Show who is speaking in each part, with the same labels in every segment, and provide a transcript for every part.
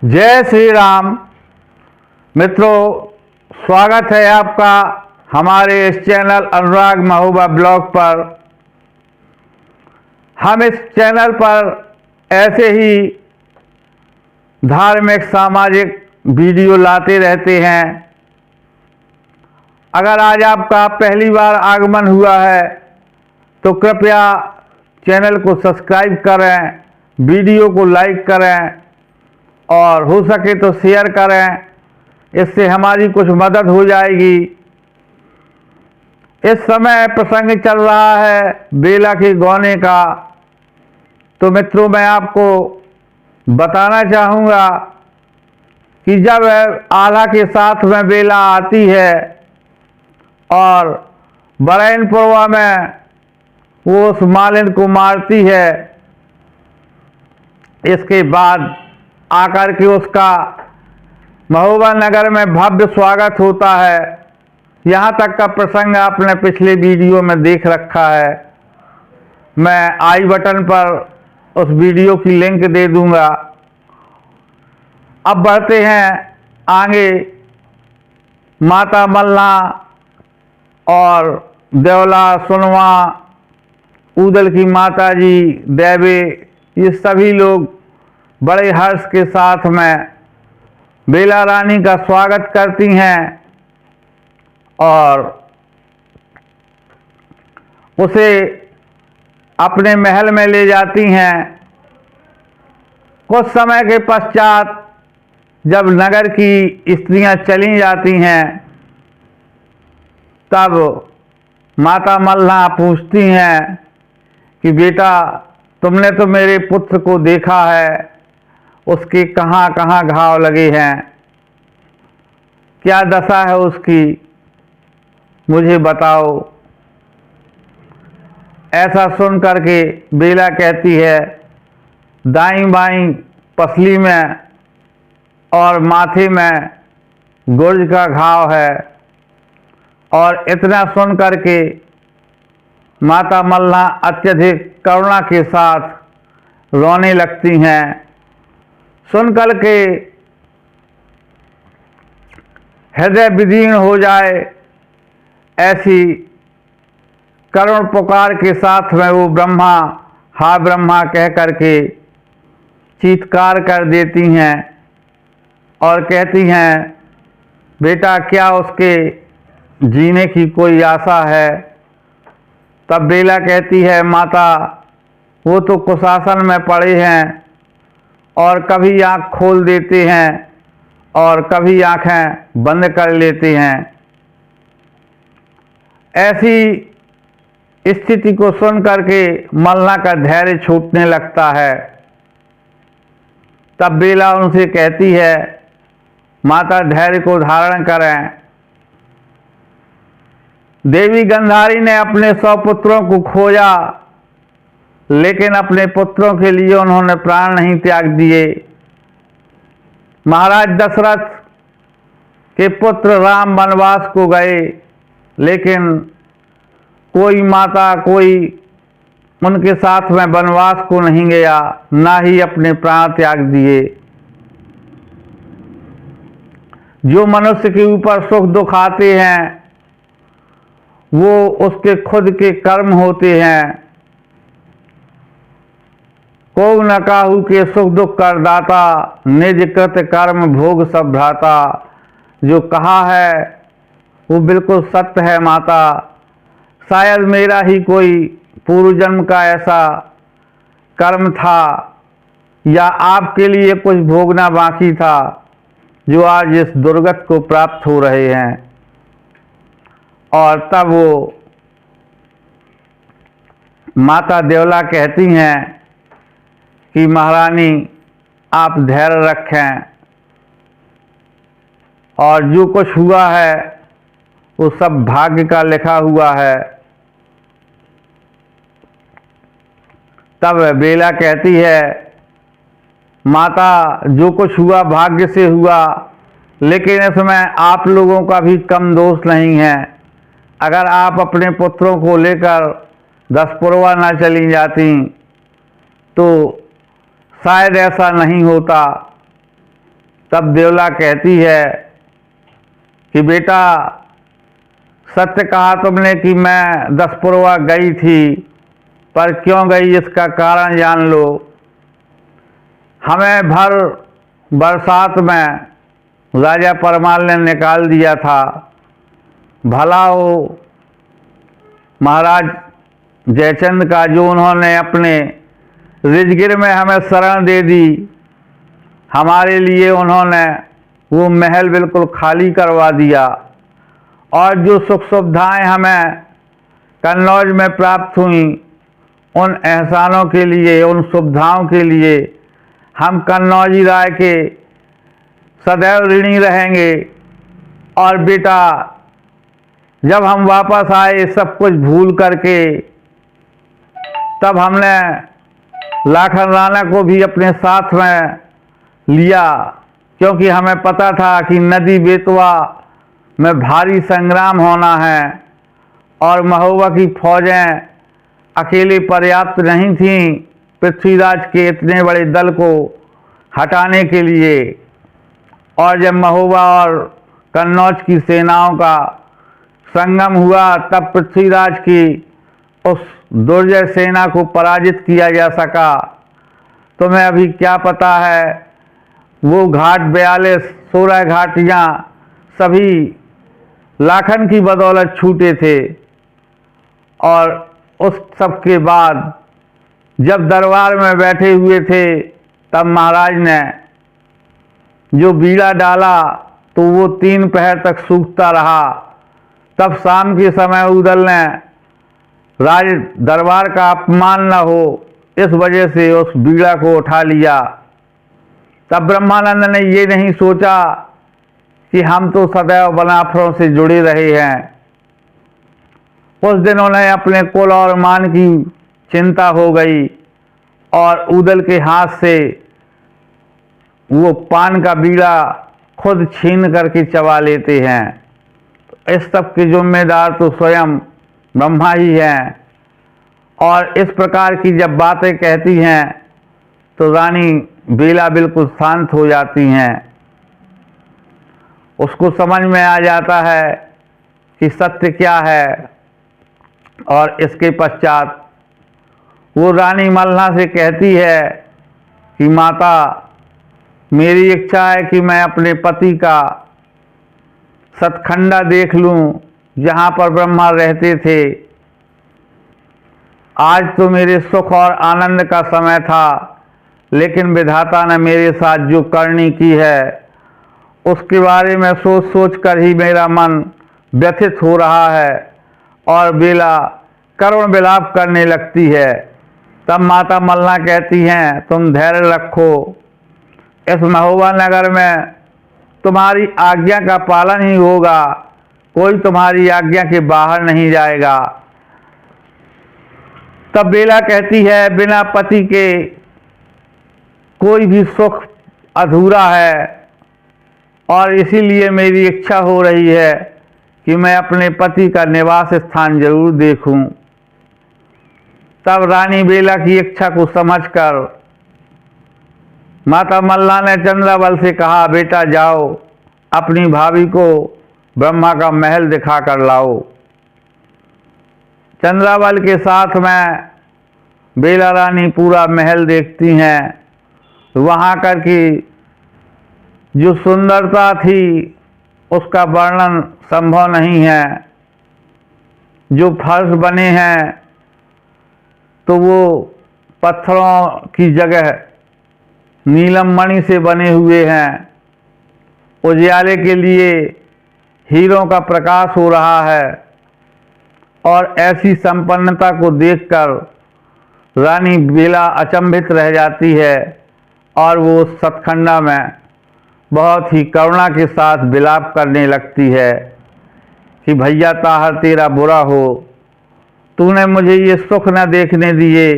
Speaker 1: जय श्री राम। मित्रों, स्वागत है आपका हमारे इस चैनल अनुराग महोबा ब्लॉग पर। हम इस चैनल पर ऐसे ही धार्मिक सामाजिक वीडियो लाते रहते हैं। अगर आज आपका पहली बार आगमन हुआ है तो कृपया चैनल को सब्सक्राइब करें, वीडियो को लाइक करें और हो सके तो शेयर करें। इससे हमारी कुछ मदद हो जाएगी। इस समय प्रसंग चल रहा है बेला के गौने का। तो मित्रों, मैं आपको बताना चाहूँगा कि जब आल्हा के साथ में बेला आती है और बरैन पुरवा में वो उस मालिन को मारती है, इसके बाद आकर के उसका महोबा नगर में भव्य स्वागत होता है। यहाँ तक का प्रसंग आपने पिछले वीडियो में देख रखा है। मैं आई बटन पर उस वीडियो की लिंक दे दूंगा। अब बढ़ते हैं आगे। माता मल्ला और देवला सुनवा, ऊदल की माता जी, देवे, ये सभी लोग बड़े हर्ष के साथ में बेला रानी का स्वागत करती हैं और उसे अपने महल में ले जाती हैं। कुछ समय के पश्चात जब नगर की स्त्रियां चली जाती हैं तब माता मल्ला पूछती हैं कि बेटा, तुमने तो मेरे पुत्र को देखा है, उसके कहाँ कहाँ घाव लगे हैं, क्या दशा है उसकी, मुझे बताओ। ऐसा सुन करके बेला कहती है, दाईं बाईं पसली में और माथे में गुर्ज का घाव है। और इतना सुन करके माता मल्ला अत्यधिक करुणा के साथ रोने लगती हैं। सुनकर के हृदय विदीर्ण हो जाए ऐसी करुण पुकार के साथ में वो ब्रह्मा, हा ब्रह्मा कह करके चीत्कार कर देती हैं और कहती हैं, बेटा क्या उसके जीने की कोई आशा है। तब बेला कहती है, माता वो तो कुशासन में पड़े हैं और कभी आँख खोल देते हैं और कभी आँखें बंद कर लेते हैं। ऐसी स्थिति को सुन करके मल्ला का धैर्य छूटने लगता है। तब बेला उनसे कहती है, माता धैर्य को धारण करें। देवी गंधारी ने अपने 100 पुत्रों को खोजा, लेकिन अपने पुत्रों के लिए उन्होंने प्राण नहीं त्याग दिए। महाराज दशरथ के पुत्र राम वनवास को गए, लेकिन कोई माता, कोई उनके साथ में वनवास को नहीं गया, ना ही अपने प्राण त्याग दिए। जो मनुष्य के ऊपर सुख दुख आते हैं वो उसके खुद के कर्म होते हैं। को न काहू के सुख दुख करदाता, निज कृत कर्म भोग सब भ्राता। जो कहा है वो बिल्कुल सत्य है माता। शायद मेरा ही कोई पूर्व जन्म का ऐसा कर्म था या आपके लिए कुछ भोगना बाकी था जो आज इस दुर्गत को प्राप्त हो रहे हैं। और तब वो माता देवला कहती हैं कि महारानी आप धैर्य रखें और जो कुछ हुआ है वो सब भाग्य का लिखा हुआ है। तब बेला कहती है, माता जो कुछ हुआ भाग्य से हुआ, लेकिन इसमें आप लोगों का भी कम दोष नहीं है। अगर आप अपने पुत्रों को लेकर 10 पुरवा ना चली जाती तो शायद ऐसा नहीं होता। तब देवला कहती है कि बेटा, सत्य कहा तुमने कि मैं 10 पुरवा गई थी, पर क्यों गई इसका कारण जान लो। हमें भर बरसात में राजा परमाल ने निकाल दिया था। भला हो महाराज जयचंद का, जो उन्होंने अपने रिजगिर में हमें शरण दे दी। हमारे लिए उन्होंने वो महल बिल्कुल खाली करवा दिया, और जो सुख सुविधाएं हमें कन्नौज में प्राप्त हुई, उन एहसानों के लिए, उन सुविधाओं के लिए हम कन्नौजी राय के सदैव ऋणी रहेंगे। और बेटा, जब हम वापस आए सब कुछ भूल करके, तब हमने लाखन राणा को भी अपने साथ में लिया, क्योंकि हमें पता था कि नदी बेतवा में भारी संग्राम होना है और महोबा की फौजें अकेले पर्याप्त नहीं थीं पृथ्वीराज के इतने बड़े दल को हटाने के लिए। और जब महोबा और कन्नौज की सेनाओं का संगम हुआ, तब पृथ्वीराज की उस दुर्जय सेना को पराजित किया जा सका। तुम्हें अभी क्या पता है, वो घाट 42 16 घाटियाँ सभी लाखन की बदौलत छूटे थे। और उस सब के बाद जब दरबार में बैठे हुए थे, तब महाराज ने जो बीड़ा डाला तो वो 3 पहर तक सूखता रहा। तब शाम के समय उदल ने राज दरबार का अपमान न हो, इस वजह से उस बीड़ा को उठा लिया। तब ब्रह्मानंद ने ये नहीं सोचा कि हम तो सदैव बनाफरों से जुड़े रहे हैं। उस दिन उन्हें अपने कुल और मान की चिंता हो गई, और उदल के हाथ से वो पान का बीड़ा खुद छीन करके चबा लेते हैं। इस सब के जिम्मेदार तो स्वयं ब्रह्मा ही हैं। और इस प्रकार की जब बातें कहती हैं तो रानी बेला बिल्कुल शांत हो जाती हैं। उसको समझ में आ जाता है कि सत्य क्या है। और इसके पश्चात वो रानी मल्हा से कहती है कि माता, मेरी इच्छा है कि मैं अपने पति का सतखंडा देख लूं, जहाँ पर ब्रह्मा रहते थे। आज तो मेरे सुख और आनंद का समय था, लेकिन विधाता ने मेरे साथ जो करनी की है, उसके बारे में सोच सोच कर ही मेरा मन व्यथित हो रहा है और बेला करुण विलाप करने लगती है। तब माता मल्ला कहती हैं, तुम धैर्य रखो, इस महोबा नगर में तुम्हारी आज्ञा का पालन ही होगा, कोई तुम्हारी आज्ञा के बाहर नहीं जाएगा। तब बेला कहती है, बिना पति के कोई भी सुख अधूरा है, और इसीलिए मेरी इच्छा हो रही है कि मैं अपने पति का निवास स्थान जरूर देखूं। तब रानी बेला की इच्छा को समझकर माता मल्ला ने चंद्रावल से कहा, बेटा जाओ, अपनी भाभी को ब्रह्मा का महल दिखा कर लाओ। चंद्रावल के साथ में बेला रानी पूरा महल देखती हैं। वहाँ कर की जो सुंदरता थी उसका वर्णन संभव नहीं है। जो फर्श बने हैं तो वो पत्थरों की जगह नीलम मणि से बने हुए हैं। उजियाले के लिए हीरों का प्रकाश हो रहा है, और ऐसी संपन्नता को देखकर रानी बेला अचंभित रह जाती है, और वो उस सतखंडा में बहुत ही करुणा के साथ विलाप करने लगती है कि भैया ताहर तेरा बुरा हो, तूने मुझे ये सुख न देखने दिए,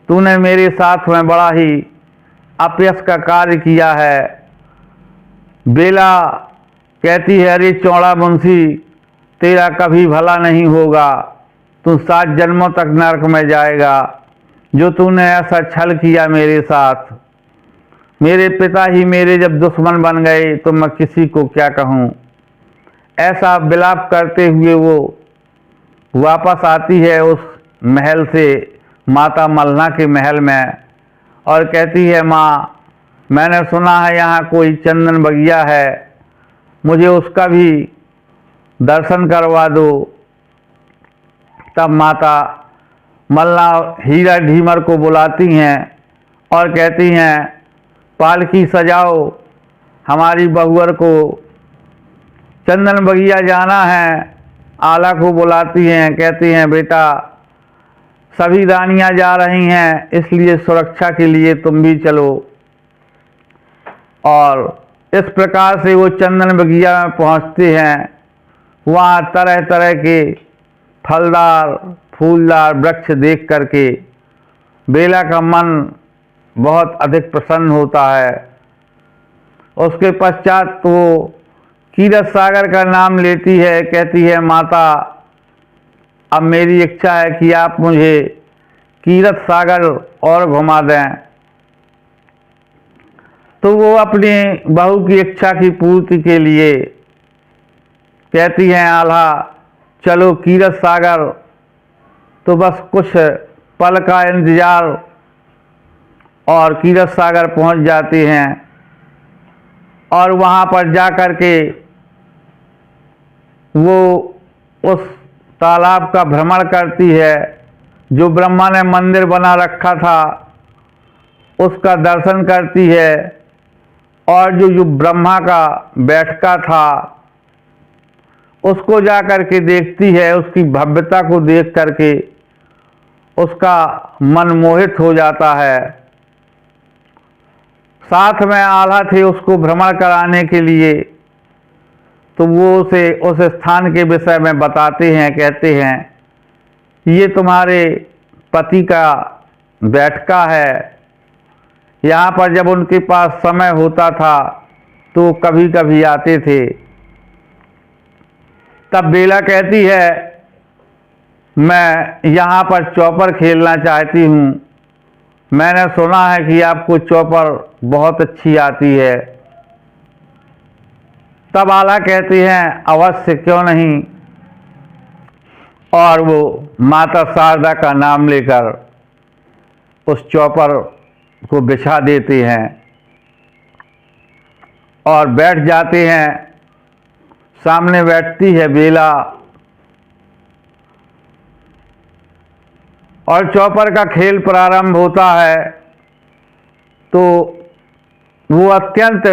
Speaker 1: तूने मेरे साथ में बड़ा ही अपयश का कार्य किया है। बेला कहती है, अरे चौड़ा मुंशी, तेरा कभी भला नहीं होगा, तू 7 जन्मों तक नरक में जाएगा, जो तूने ऐसा छल किया मेरे साथ। मेरे पिता ही मेरे जब दुश्मन बन गए तो मैं किसी को क्या कहूँ। ऐसा विलाप करते हुए वो वापस आती है उस महल से, माता मल्लना के महल में, और कहती है, माँ मैंने सुना है यहाँ कोई चंदन बगिया है, मुझे उसका भी दर्शन करवा दो। तब माता मल्लना हीरा ढीमर को बुलाती हैं और कहती हैं, पालकी सजाओ, हमारी बहुअर को चंदन बगिया जाना है। आला को बुलाती हैं, कहती हैं, बेटा सभी रानियां जा रही हैं, इसलिए सुरक्षा के लिए तुम भी चलो। और इस प्रकार से वो चंदन बगिया में पहुंचते हैं। वहाँ तरह तरह के फलदार फूलदार वृक्ष देख करके बेला का मन बहुत अधिक प्रसन्न होता है। उसके पश्चात तो कीरत सागर का नाम लेती है, कहती है, माता अब मेरी इच्छा है कि आप मुझे कीरत सागर और घुमा दें। तो वो अपनी बहू की इच्छा की पूर्ति के लिए कहती हैं, आल्हा चलो कीरत सागर। तो बस कुछ पल का इंतजार और कीरत सागर पहुंच जाते हैं। और वहाँ पर जा कर के वो उस तालाब का भ्रमण करती है, जो ब्रह्मा ने मंदिर बना रखा था उसका दर्शन करती है, और जो ब्रह्मा का बैठका था उसको जा कर के देखती है। उसकी भव्यता को देख करके उसका मन मोहित हो जाता है। साथ में आल्हा थे उसको भ्रमण कराने के लिए, तो वो उसे उस स्थान के विषय में बताते हैं, कहते हैं, ये तुम्हारे पति का बैठका है। यहाँ पर जब उनके पास समय होता था तो कभी कभी आते थे। तब बेला कहती है, मैं यहाँ पर चौपर खेलना चाहती हूँ, मैंने सुना है कि आपको चौपर बहुत अच्छी आती है। तब आला कहते हैं, अवश्य, क्यों नहीं। और वो माता शारदा का नाम लेकर उस चौपर को बिछा देते हैं और बैठ जाते हैं। सामने बैठती है बेला और चौपर का खेल प्रारंभ होता है। तो वो अत्यंत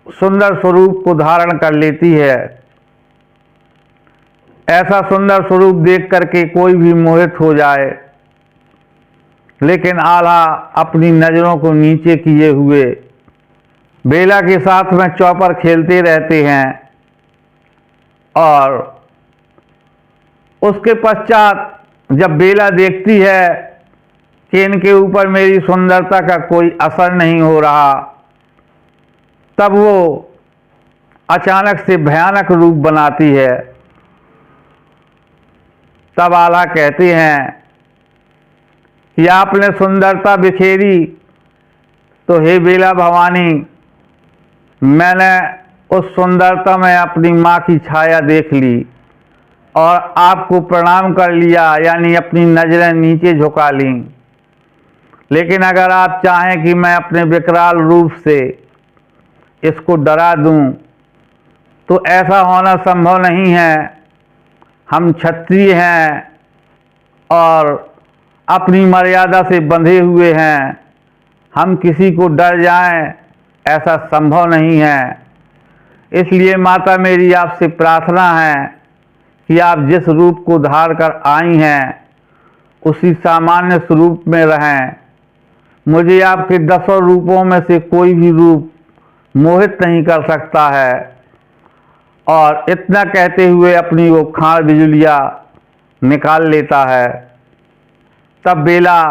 Speaker 1: सुंदर स्वरूप को धारण कर लेती है। ऐसा सुंदर स्वरूप देख करके कोई भी मोहित हो जाए, लेकिन आल्हा अपनी नज़रों को नीचे किए हुए बेला के साथ में चौपर खेलते रहते हैं। और उसके पश्चात जब बेला देखती है कि इनके ऊपर मेरी सुंदरता का कोई असर नहीं हो रहा, तब वो अचानक से भयानक रूप बनाती है। तब आल्हा कहते हैं कि आपने सुंदरता बिखेरी तो हे बेला भवानी, मैंने उस सुंदरता में अपनी माँ की छाया देख ली और आपको प्रणाम कर लिया, यानी अपनी नज़रें नीचे झुका ली। लेकिन अगर आप चाहें कि मैं अपने विकराल रूप से इसको डरा दूं, तो ऐसा होना संभव नहीं है। हम क्षत्रिय हैं और अपनी मर्यादा से बंधे हुए हैं, हम किसी को डर जाएं ऐसा संभव नहीं है। इसलिए माता मेरी आपसे प्रार्थना है कि आप जिस रूप को धार कर आई हैं उसी सामान्य स्वरूप में रहें। मुझे आपके 10 रूपों में से कोई भी रूप मोहित नहीं कर सकता है। और इतना कहते हुए अपनी वो खाड़ बिजुलिया निकाल लेता है। तब बेला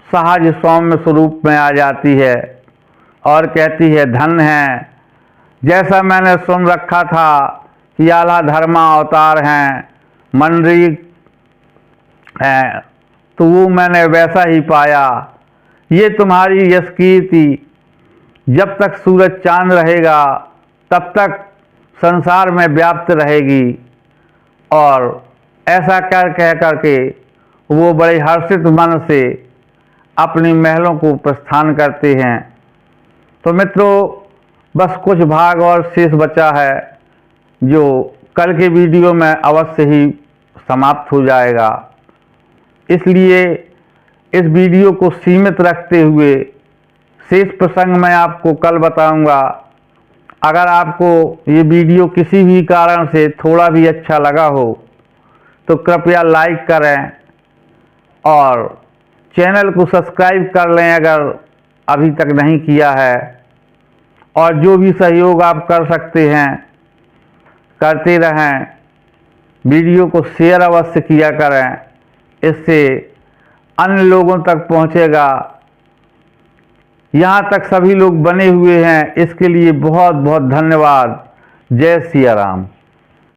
Speaker 1: सहज सौम्य स्वरूप में आ जाती है और कहती है, धन्य है, जैसा मैंने सुन रखा था कि आल्हा धर्मा अवतार हैं, मंडरी हैं, तो वो मैंने वैसा ही पाया। ये तुम्हारी यश कीर्ति जब तक सूरज चांद रहेगा तब तक संसार में व्याप्त रहेगी। और ऐसा कह करके वो बड़े हर्षित मन से अपनी महलों को प्रस्थान करते हैं। तो मित्रों, बस कुछ भाग और शेष बचा है जो कल के वीडियो में अवश्य ही समाप्त हो जाएगा। इसलिए इस वीडियो को सीमित रखते हुए शेष प्रसंग मैं आपको कल बताऊंगा। अगर आपको ये वीडियो किसी भी कारण से थोड़ा भी अच्छा लगा हो तो कृपया लाइक करें और चैनल को सब्सक्राइब कर लें अगर अभी तक नहीं किया है। और जो भी सहयोग आप कर सकते हैं करते रहें। वीडियो को शेयर अवश्य किया करें, इससे अन्य लोगों तक पहुंचेगा। यहाँ तक सभी लोग बने हुए हैं, इसके लिए बहुत बहुत धन्यवाद। जय सिया राम।